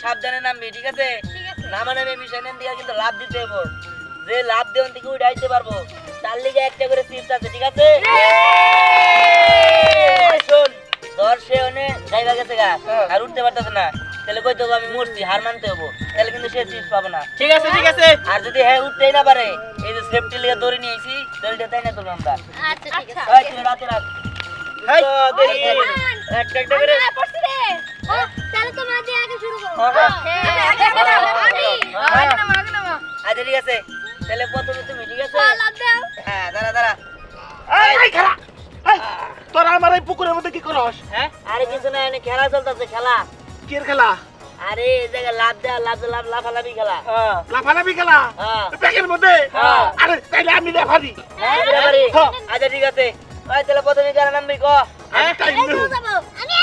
সাবধানে নামবি, ঠিক আছে? নামা নামে মিশন দিয়ে কিন্তু লাভ দিতে হবে। যে লাভ দেওয়ান থেকে উঠাইতে পারবো তার লিগে একটা করে চিপস আছে, ঠিক আছে? শোন, ধর সে ওনে যাইবা গেছে গা আর উঠতে পারতেছে না, তাহলে কই দেবো আমি মরছি, হার মানতে হবো, তাহলে কিন্তু সে চিপস পাবো না। ঠিক আছে ঠিক আছে। আর যদি হ্যাঁ উঠতেই না পারে, এই যে সেফটি লিগে দড়ি নিয়ে আইছি, দড়িটা তাই না তুলবো আমরা। আচ্ছা ঠিক আছে। ওই তুই রাতে রাখ। হাই দেরি একটা একটা করে। পড়ছি রে। তাহলে তোমরা দিয়ে আগে শুরু করো। আচ্ছা ঠিক আছে, তাহলে প্রথমে তুমি, ঠিক আছে? লাভ দাও। হ্যাঁ দাঁড়া দাঁড়া। এই খারা এই তোরা আমার এই পুকুরের মধ্যে কি করস? হ্যাঁ আরে কিছু না, এনে খেলা চলতেছে, খেলা। কি খেলা? আরে এই জায়গায় লাভ দেওয়া, লাভ লাফালাফি খেলা। লাফালাফি খেলা? হ্যাঁ ব্যাগের মধ্যে? হ্যাঁ। আরে তাইলে আমি রেফারি। হ্যাঁ রেফারি। আচ্ছা ঠিক আছে, ওই তাহলে প্রথমে কারা নামবি ক? হ্যাঁ টাইম এই দেও। তো যাবো। আমি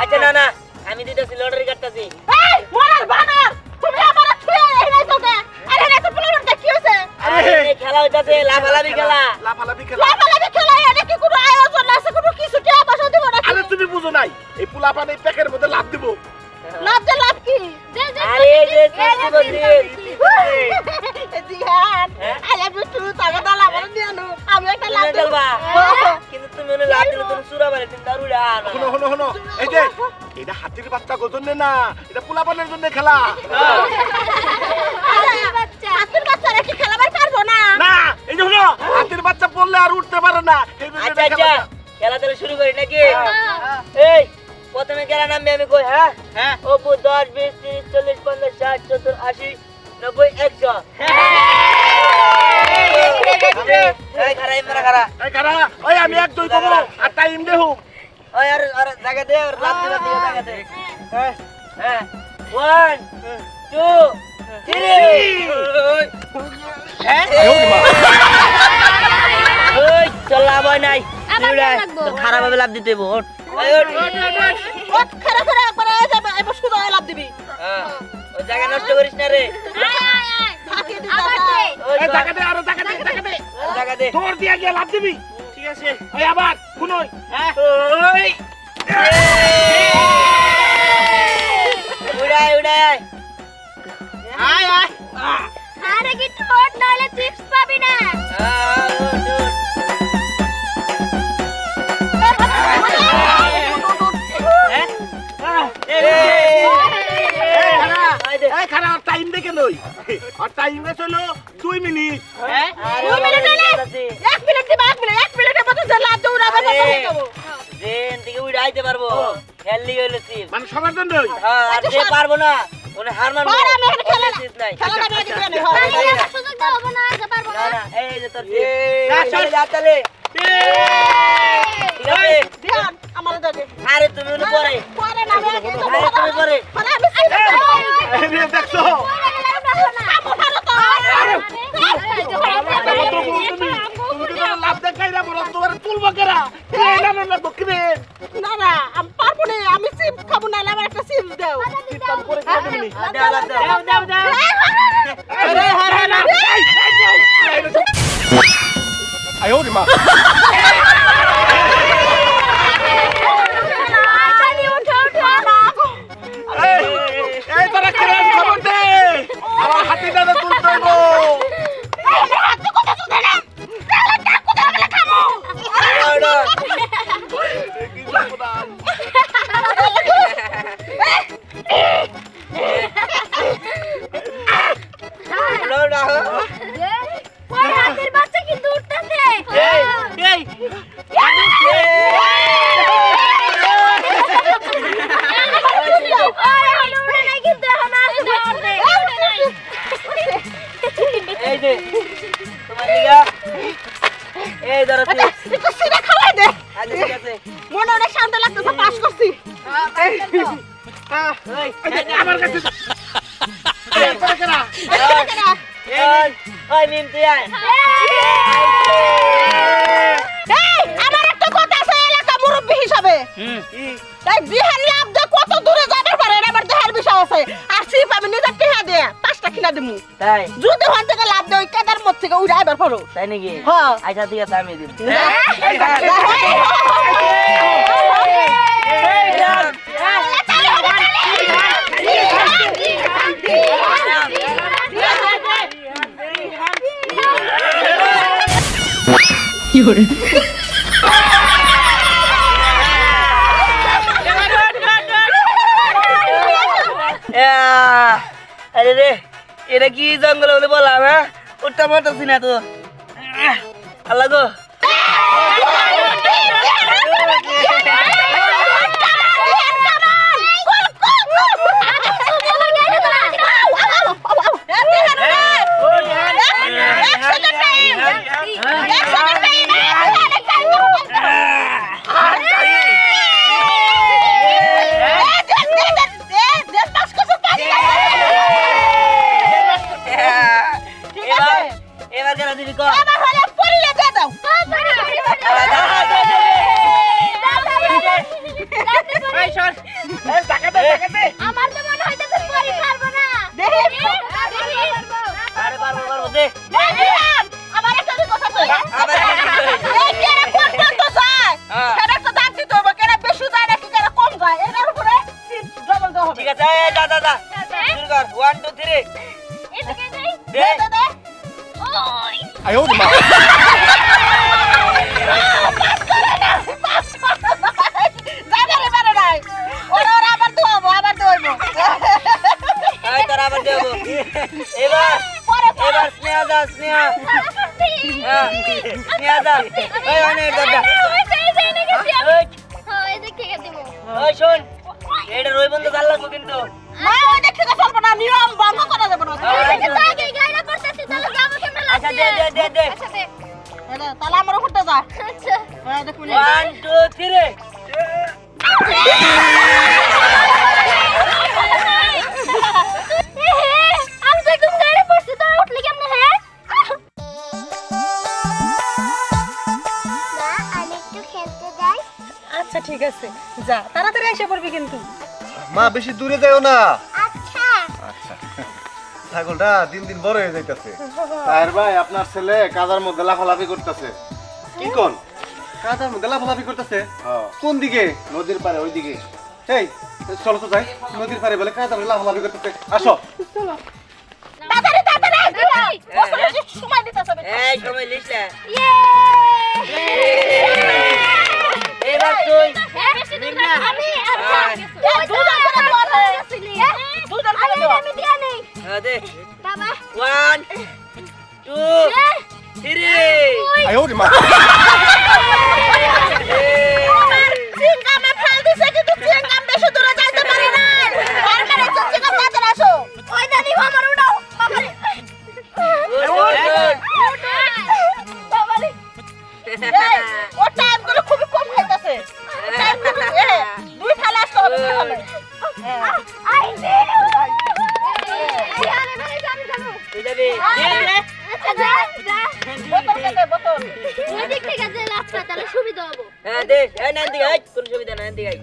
আচ্ছা না না, আমি দিতেছি, লটারি কাটতেছি। এই মরার বানর তুমি আমারে ছুঁয়ে এই নাই তোকে। আরে রে তো প্লেয়ারটা কি হইছে? আরে এই খেলা হইতাছে লাফালাফি খেলা। লাফালাফি খেলা? লাফালাফি খেলা এটা কি কোনো আয়োজন আছে কোনো কিছু টিয়া পয়সা দিব না? আরে তুমি বুঝো নাই, এই পোলাপান এই প্যাকের মধ্যে লাফ দিব। লাভ দে লাভ কি? আরে এই যে চিপস বলছি। জিহান আলে বিটু তাকে দালা বল দিয়ানো আমি একটা লাভ তুমি দেব। চলবা, কিন্তু তুমি ওনে লাভ দিলে তুমি সুরা বারে, তুমি দারু উড়া না। শোনো শোনো শোনো, এই যে এটা হাতির বাচ্চা গোজন্য না, এটা পোলাপানের জন্য খেলা। হাতের বাচ্চারা কি খেলাবার পারবো না? না এই যে শোনো, হাতির বাচ্চা পড়লে আর উঠতে পারে না, এই জন্য আচ্ছা এটা আচ্ছা, খেলা। খেলা তাহলে শুরু করি নাকি? এই প্রথমে খেলা নামবে, আমি কই হ্যাঁ? হ্যাঁ অপু 10 20 30 40 50 60 70 80 90 100। এই খারা ইমরা খারা। এই খারা, ওই আমি এক দুই কমো আর টাইম দেহু। ওই আর জায়গা দে, আর লাভ দিবা দিকে জায়গা দে। হ্যাঁ 1 2 3। হ্যাঁ ওই চল লাভ হয় নাই। আবার তুই লাগবো। তোর খারাপ ভাবে লাভ দিতে হইব। ওঠ ওই ওঠ। ওট খেলা খেলা করে যাবে এবার শুধু লাভ দিবি। হ্যাঁ, ওই জায়গা নষ্ট করিস না রে। ফাঁকি দিতে আবার দে। ওই এই টাকা দে, আরো টাকা দে, টাকা দে। জায়গা দে। তোর দিয়া গিয়ে লাভ দিবি। ঠিক আছে, ওই আবার শুনই। হ্যাঁ ওই উড়াই উড়াই। আয় আয়। আরে কি ঠোঁট নইলে চিপস পাবি না। ওঠ, ওঠ। এই খারা টাইম দেখে লই, আর টাইম গেছে হলো 2 মিনিট। আরে দুই মিনিট হলে? বাবা, 1 মিনিট দিবা 1 মিনিট 1 মিনিটের মধ্যে যে লাভ দৌড়াবে আরে, তত হয়ে যাবো। ট্রেন থেকে উড়াইতে পারবো, খেললি হইলো চিপ। মানে সবার জন্যই। আর যে পারবো না ওনে হার মানবো। আর আমি এখানে খেলা না। চিপ নাই। খেলা না আমি এখানে আচ্ছা, হয়। আচ্ছা। সুযোগ দাও হবে না যে পারবো না না। না, এই যে তোর চিপ। না, তালে যা তালে। ঠিক আছে? ধ্যান আমারে দাও দে। আরে তুমি ওনে পরে। পরে না আমি আগে তো আরে তুমি পরে। পরে আমি চিপস খাবো। এই রে দেখছো? পরে গেলে পারবো না। আমো পারো তো। তুমি তো লাভ দেখাই না, বলো তোমার তুলবো কেরা? এই না না বকরে। না না আমি পারবো না আমি চিপস খাবো না আমার একটা চিপস দাও। চিন্তা করে কি দিবনি? দাও দাও দাও। আরে হারে না। আয় ওরে মা। এই তোরা কেন খবর দে? আমার হাতিটা তো তুলতে হইব। কি সর্বনাশ। হাতের বাচ্চা কিন্তু উঠতেছে। এই এই যে তোমার লিগা এই ধরো চিপস। একটু সিরা খাওয়াই দে। আচ্ছা ঠিক আছে। মনে অনেক শান্তি লাগতেছে পাস করছি। ওই আমার কাছে এই তোরা কেরা? ওই ওই মিম তুই আয়। এই আমার একটা কথা আছে এলাকা মুরব্বি হিসাবে। তাই বিহার লাভ দে কত দূরে যাবে পারে এটা আমার দেহের বিষয় আছে। আর সিপ আমি নিজের টিহা দিয়ে 5টা কিনা দিমু। তাই যদি হন থেকে লাভ দে ওই কেদার মত থেকে উড়ে আইবার পারো। তাই নাকি? হ্যাঁ। আচ্ছা ঠিক আছে, আমি দিব। এই আরে রে এটা কি জঙ্গল বলে বললাম হ্যাঁ উঠতে পারতেছি না তো আল্লাহ গো এবার কেন দিবি কর আমার তো মনে হইতেছে পরি পারবো না আরে পারবো পারবো দে আমার একটা কথা কই আবার এই কেন পর্যন্ত যায় সেটা তো দাঁত দিতে হবে কেন বেশি যায় নাকি কেন কম যায় এটার উপরে ডবল দেওয়া হবে ঠিক আছে এই যা যা যা শুরু কর 1 2 3 এদিকে যাই দে দে ওই 哎呦我的妈！ জানারে পারে নাই ওরা ওরা আবার দোয়াবো আবার দোয়াবো এই তোর আবার দেব এবার এবার স্নেহা যা স্নেহা হ্যাঁ স্নেহা যা এই অনেক দাদা ওই শোন এটা রই বন্ধ জাল লাগবো কিন্তু না ওই দেখে চলবো না নিয়ম ভঙ্গ করা যাবে না আচ্ছা দে দে দে দে তাহলে আমার উপরতে যা হ্যাঁ দেখুন 1 2 3 আমি তো একদম গাড়ি পড়ছি তোরা উঠলি কেমনে হ্যাঁ না আমি একটু খেলতে যাই আচ্ছা ঠিক আছে যা তাড়াতাড়ি এসে পড়বি কিন্তু মা বেশি দূরে যাও না আচ্ছা আচ্ছা ছাগলটা দিন দিন বড় হয়ে যাইতাছে তাহের ভাই আপনার ছেলে কাদার মধ্যে লাফালাফি করতেছে কি কোন কাদার মধ্যে লাফালাফি করতেছে কোন দিকে নদীর পারে ওই দিকে এই চলো তো যাই নদীর পারে বলে কাদার মধ্যে লাফালাফি করতেছে আসো তাড়াতাড়ি তাড়াতাড়ি সময় দিতেছ এই সময় লিখলা ইয়ে এবার তুই হ্যাঁ বেশি দূর না আমি দুজন করে দোয়া দুজন করে দোয়া আমি দিয়া নেই হ্যাঁ দে বাবা 1 2 3 哎呦我的妈！ চিংগামে ফেল দিছে কিন্তু চিংগাম বেশি দূরে যাইতে পারে না আর মানে চিংগাম কাছে আসো ওই দাদি আমার উঠাও বাবারে বাবারে ও টাইম গুলো খুবই কম খাইতাছে টাইম দুই থালা আসতে হবে দুই থালা আই দে আরে মানে আমি যাবো তুই যাবি আচ্ছা যা যা বোতল খেতে বোতল ওই দিক থেকে যে রাস্তা তাহলে সুবিধা হবে হ্যাঁ দে এই নান্দি আই কোন সুবিধা না নান্দি আই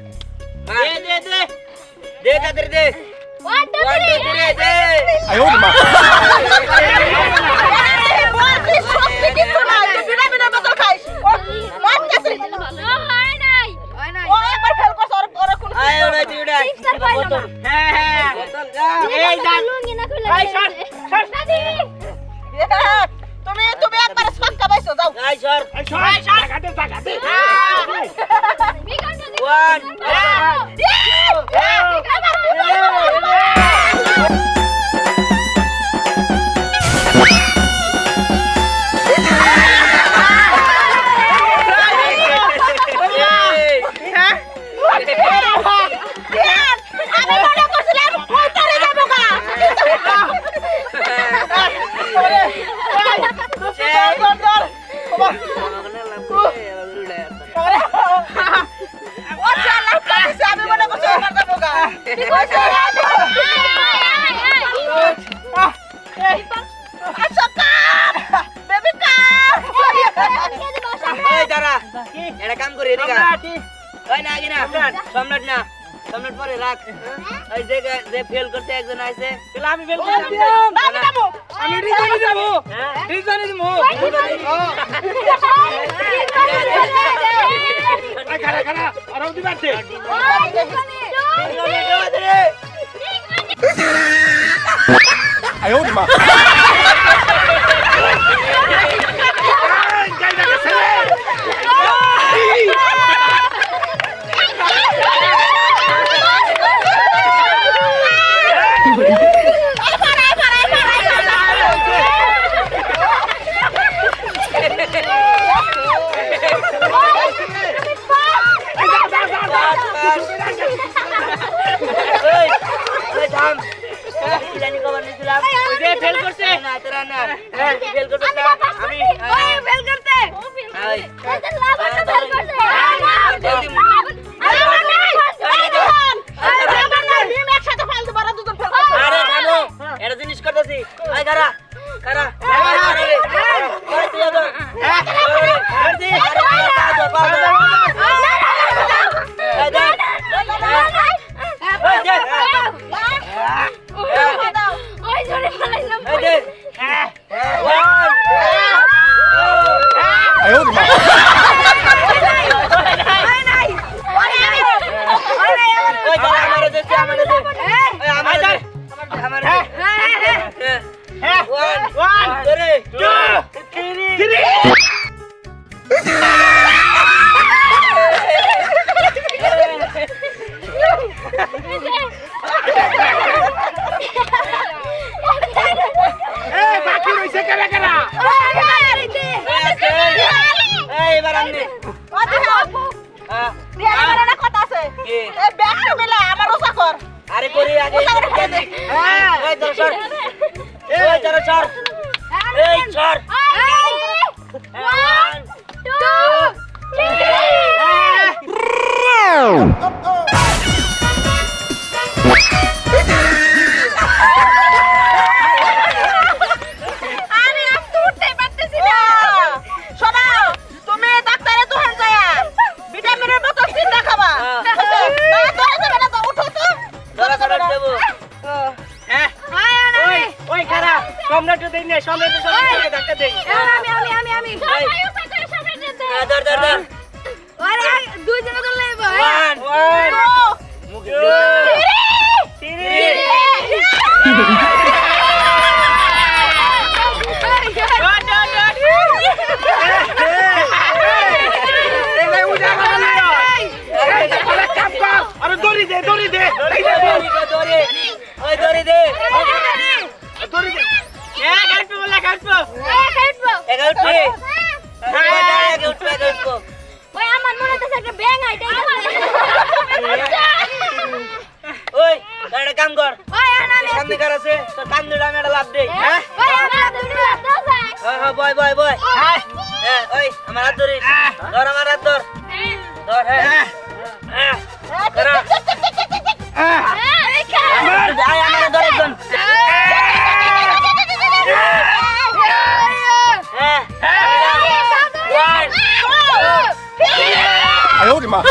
দে দে দে দে তাদের দে 1 2 1 2 3 দে 哎呦我的妈！ বলছি সত্যি কিছু না তুই বিনা বিনা বোতল খাইস ও মান গেছে হয় নাই ও একবার ফেল করছ ওরা কোন আয় ওরা তুই উড়াই Sixer পাইলো না। হ্যাঁ হ্যাঁ বোতল যা এই যা লুঙ্গি না খুলে দাদি তুমি তুমি একবার ছক্কা পাইছো যাও আয় সর বিকাশ দাদি এটা কাম করে এদিকে ওই না আগে না সম্রাট না সম্রাট পরে রাখ ওই যে ফেল করতে একজন আছে তাহলে আমি ফেল করতে আমি রিজনে যাব রিজনে যাব খারা খারা আর ওদি বাড়তে রিজনে 哎呦我的妈！ এই থাম কি জানি খবর নিছিলাম ওই যে ফেল করছে না তোরা না ফেল করতে আমি ওই ফেল করতে এই এটা লাভ আছে ফেল করছে জলদি আরে থামো এটা জিনিস করতেছি আই খারা খারা ওই তুই আদর করছি এই দে ওই জোরে ফেলাইলাম এই দে 哎呦我的妈！ ওই দাঁড়া আমারে দে আমারে দে ওই আমারে দে আমারে হ্যাঁ 1 2 বাকি রইছে কারা কারা এই এবার আননি আরে করি আগে এই ধর সর এই ধর সর এই সর 1 2 ধরা ধরা দেব ওই কারা সম্রাট দেই না সম্রাট সম্রাট ধাক্কা দেই আমি ধর ধর ধর ওরে দুই জন ধরলে 1 মুখ আরে দড়ি দে দড়ি দে দড়ি ওই দড়ি দে দড়ি দে কাটবো বলে কাটবো এগা উঠবে এগা উঠবে ওই আমার মনে হচ্ছে একটা ব্যাং আইটা ওই একটা কাম কর ওই আমি সামনে কার আছে তোর কাম দিলে আমি একটা লাভ দেই ওই আমার তুমি দাও ভাই হ্যাঁ বয় বয় বয় হ্যাঁ ওই আমার হাত ধরিস ধর আমার হাত ধর ধর হ্যাঁ হ্যাঁ করা যাই আমার ধর একজন হ্যাঁ 1 哎呦我的妈！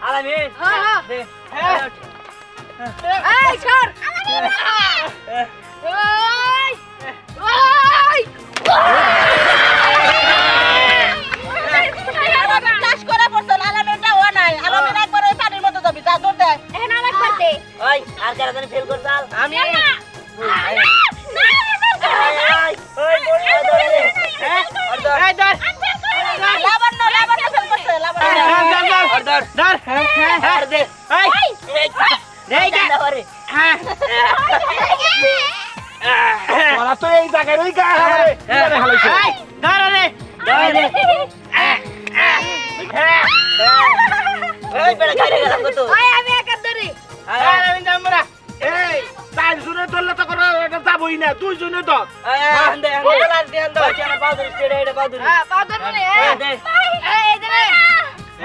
আলামিন দে এই সর ওই ওই আর কারা জানি ফেল করছাল আমি ওই ওরা তো এই জায়গায় রই গা হারে হালাইছে দাঁড়া রে ওই বেড়া খাইরে গেলাম কত আমি একা ধরি আমি যামরা এই চার জনে ধরলে তো কোনো এটা যাবই না দুই জনে ধর আন্দে আন্দে আন্দে আমার পাউ ধরে স্টেডে এটা পাউ ধরে পা ধরে দে এই ধরে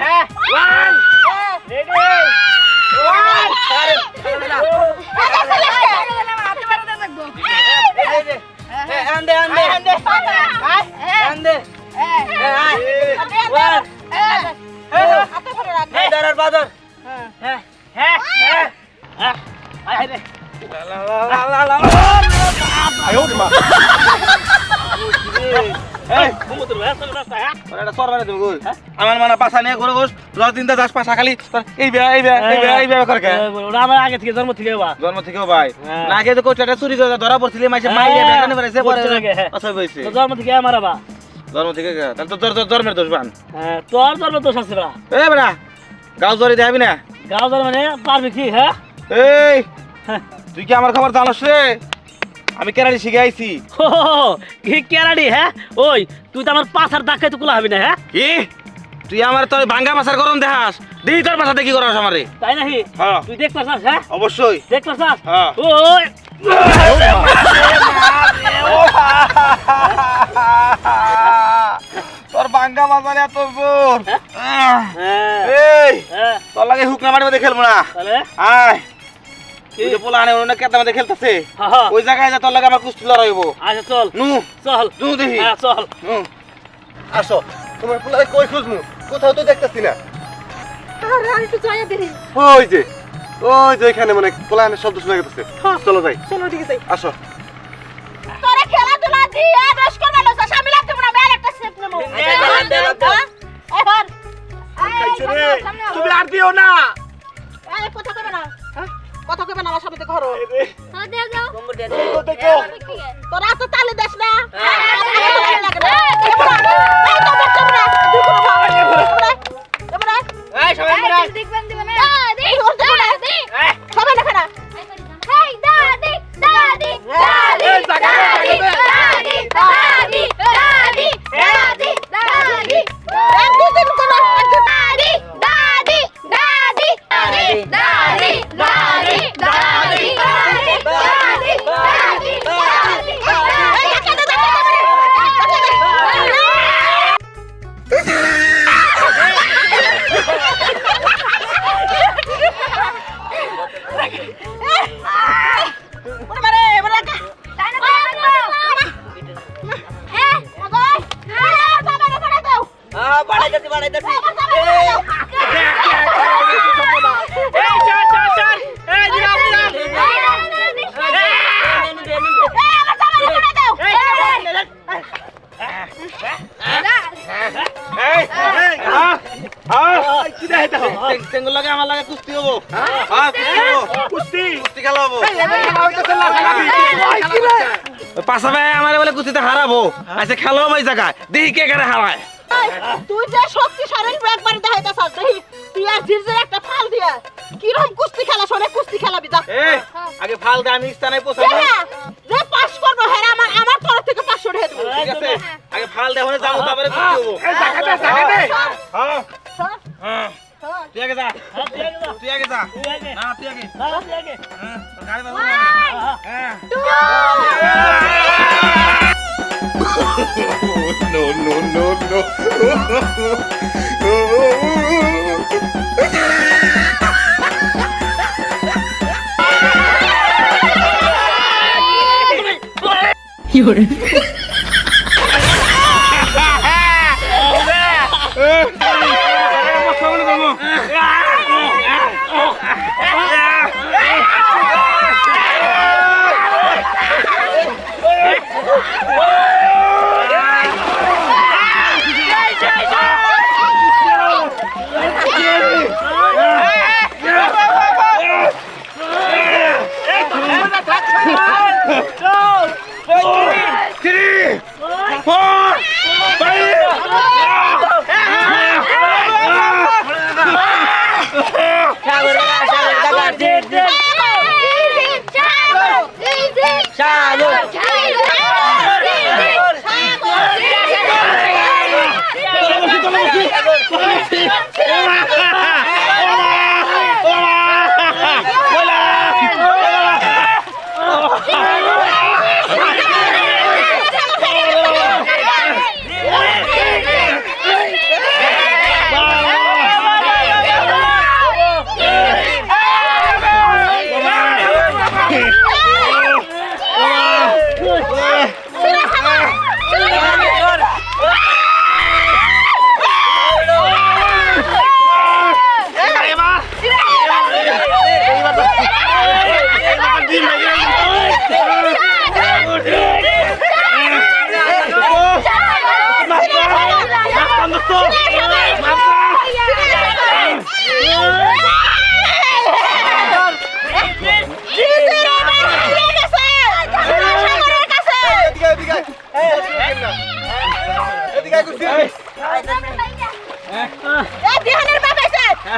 হ্যাঁ 1 রেডি 1 আরে আন্দে আন্দে আন্দে আন্দে এই ধরার বাদর হ্যাঁ হ্যাঁ হ্যাঁ আয় রে 哎呦我的妈！ এই তোর ভাই চলে রাস্তা হ্যাঁ এটা সরবারে তুমি কই আমার মানে পাছা নিয়ে ঘুরে ঘুষ রোজ তিনটা দাস পাছা খালি এই বিয়া করে কে ওরা আমার আগে থেকে জন্ম থেকে বা জন্ম থেকেও ভাই হ্যাঁ। না আগে তো কোচটা চুরি করে ধরা পড়ছিলে মাইছে মাইরে বেকানে বেরাইছে পরে আচ্ছা বইছে জন্ম থেকে আমার বা জন্ম থেকে তাহলে তো জন্মের দোষ বান হ্যাঁ তোর জন্ম দোষ আছে বা এ বেড়া গাও জরি দেবি না গাঁও জন্ম মানে পারবি কি হ্যাঁ এই তুই কি আমার খবর জানোস রে আমি কেরানি শিখে আইছি কি কেরাডি হ্যাঁ ওই তুই তো আমার পাছার দাগ খাইতে কুলা হবি না হ্যাঁ কি তুই আমার তোর ভাঙ্গা পাছার গরম দেখাস দিই তোর পাছাতে কি করাস আমারে তাই নাকি হ্যাঁ তুই দেখ পারছাস হ্যাঁ অবশ্যই দেখ পারছাস হ্যাঁ। ওই তোর ভাঙ্গা পাছার এত জোর হ্যাঁ এই হ্যাঁ তোর লাগে হুকনা মাটির মধ্যে খেলবো না তাহলে আয় তুই যে পোলা আনে অন্য কেতার মধ্যে খেলতেছে হ্যাঁ ওই জায়গায় যা তোর লাগে আমার কুস্তি লড়াই হইব আচ্ছা চল নু চল নু দেখি হ্যাঁ চল নু আসো তোমার পোলা কই খুঁজমু কোথাও তো দেখতেছি না আর একটু যাইয়া দেরি ওই যে এখানে মানে পোলা আনে শব্দ শোনা গেছে চলো যাই চলো ঠিক আছে আসো তোরে খেলাধুলা দিয়ে বেশ করবে না স্বামী লাগতে না বেল একটা সেট নেবো এখন খাইছে রে তুমি আর দিও না এই কথা কইবে না কথা কইবে না আমার সামনে ঘর হ্যাঁ দে যাও কম্বর দে দে দেখো তোরা তো তালে দেশ না এই সবাই আমরা দেখবেন দিবেন না দাদি দাদি সবাই দেখা না এই দাদি দাদি দাদি দাদি দাদি দাদি দাদি দাদি দাদি এক দুদিন কোন দাদি দাদি দাদি দাদি দাদি দাদি দাদি দাদি দাদি বাড়াইতেছি এই চল চল চল এই দিলাম কি দেখ দেখো তেঙ্গুল লাগে আমার লাগে কুস্তি হবো হ্যাঁ কুস্তি কুস্তি খেলা হবো এই পাশা ভাই আমার বলে কুস্তিতে হারাবো আচ্ছা খেলো ওই জায়গায় দেখি কে কেন হারায় তুই যে শক্তিশালী একবার দেখাইতেছ দেখি তুই আর জিরজির একটা ফাল দিয়া কিরকম কুস্তি খেলা শোনে কুস্তি খেলাবি যা এই আগে ফাল দে আমি স্থানে পৌঁছাবো যে পাস করবো হ্যাঁ আমার তরফ থেকে 500 টাকা দেবো ঠিক আছে আগে ফাল দে হলে যাবো তারপরে কুস্তি হবো এই জায়গা দে হ্যাঁ হ্যাঁ তুই আগে যা তুই আগে যা তুই আগে না তুই আগে তুই আগে হ্যাঁ তোর গাড়ি বাবু হ্যাঁ no, no, no, no. সাগর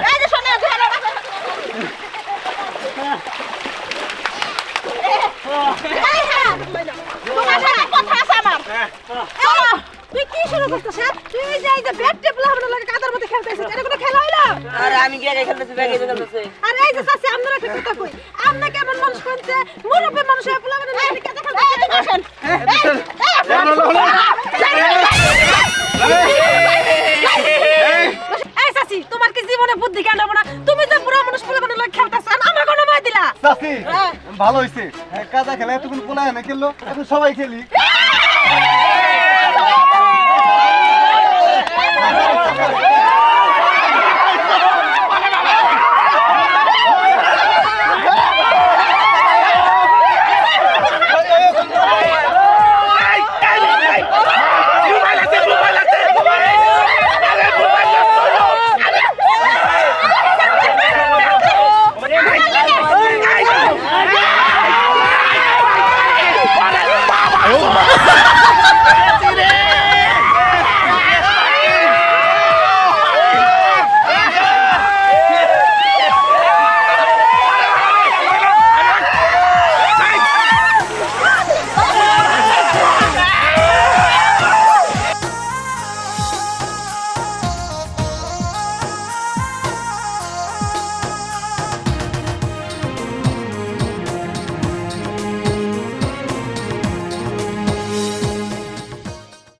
এই যে শোনো ঝাড়া কাছে এই হ্যাঁ তোমার সাথে কথা আছে আমার চলো তুই কি শুরু করছিস তুই এই যে ব্যাট টেপ লাগানোর লাগে কাদার মধ্যে খেলতেছিস এটা কোনো খেলা হইলো আরে আমি কি আগে খেলতেছি ব্যাগে খেলতেছি আরে এই যে চাচি আপনারা একটা কথা কই আপনি কেমন মানুষ কোনছে মুরব্বি মানুষ হয়ে পোলা মানে লাগে কাদা খেলতেছেন এই চাচি তোমার কি জীবনে বুদ্ধি জ্ঞান হবে না তুমি যে পুরো মানুষ পোলা মানে লাগে খেলতেছ আমার কোনো মাই দিলা চাচি ভালো হইছে কাদা খেলা এতক্ষণ পোলায় না খেললো এখন সবাই খেলি এই